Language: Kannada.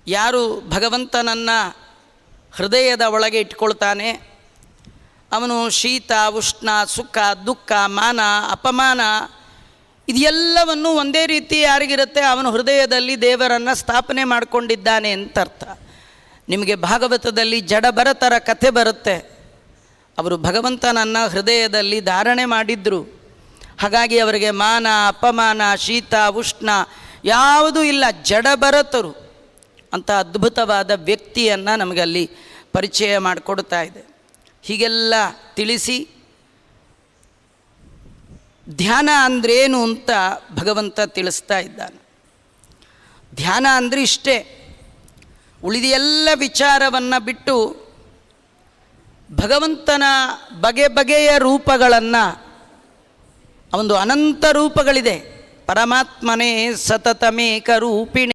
ಯಾರು ಭಗವಂತನನ್ನು ಹೃದಯದ ಒಳಗೆ ಇಟ್ಕೊಳ್ತಾನೆ ಅವನು ಶೀತ ಉಷ್ಣ ಸುಖ ದುಃಖ ಮಾನ ಅಪಮಾನ ಇದೆಲ್ಲವನ್ನು ಒಂದೇ ರೀತಿ ಯಾರಿಗಿರುತ್ತೆ ಅವನು ಹೃದಯದಲ್ಲಿ ದೇವರನ್ನು ಸ್ಥಾಪನೆ ಮಾಡಿಕೊಂಡಿದ್ದಾನೆ ಅಂತ ಅರ್ಥ. ನಿಮಗೆ ಭಾಗವತದಲ್ಲಿ ಜಡಭರತರ ಕಥೆ ಬರುತ್ತೆ. ಅವರು ಭಗವಂತನನ್ನು ಹೃದಯದಲ್ಲಿ ಧಾರಣೆ ಮಾಡಿದ್ರು. ಹಾಗಾಗಿ ಅವರಿಗೆ ಮಾನ ಅಪಮಾನ ಶೀತ ಉಷ್ಣ ಯಾವುದೂ ಇಲ್ಲ. ಜಡಭರತರು ಅಂತ ಅದ್ಭುತವಾದ ವ್ಯಕ್ತಿಯನ್ನು ನಮಗಲ್ಲಿ ಪರಿಚಯ ಮಾಡಿಕೊಡ್ತಾ ಇದೆ. ಹೀಗೆಲ್ಲ ತಿಳಿಸಿ ಧ್ಯಾನ ಅಂದ್ರೇನು ಅಂತ ಭಗವಂತ ತಿಳಿಸ್ತಾ ಇದ್ದಾನೆ. ಧ್ಯಾನ ಅಂದರೆ ಇಷ್ಟೇ, ಉಳಿದ ಎಲ್ಲ ವಿಚಾರವನ್ನು ಬಿಟ್ಟು ಭಗವಂತನ ಬಗೆ ಬಗೆಯ ರೂಪಗಳನ್ನು, ಒಂದು ಅನಂತ ರೂಪಗಳಿದೆ. ಪರಮಾತ್ಮನೇ ಸತತಮೇಕ ರೂಪಿಣಿ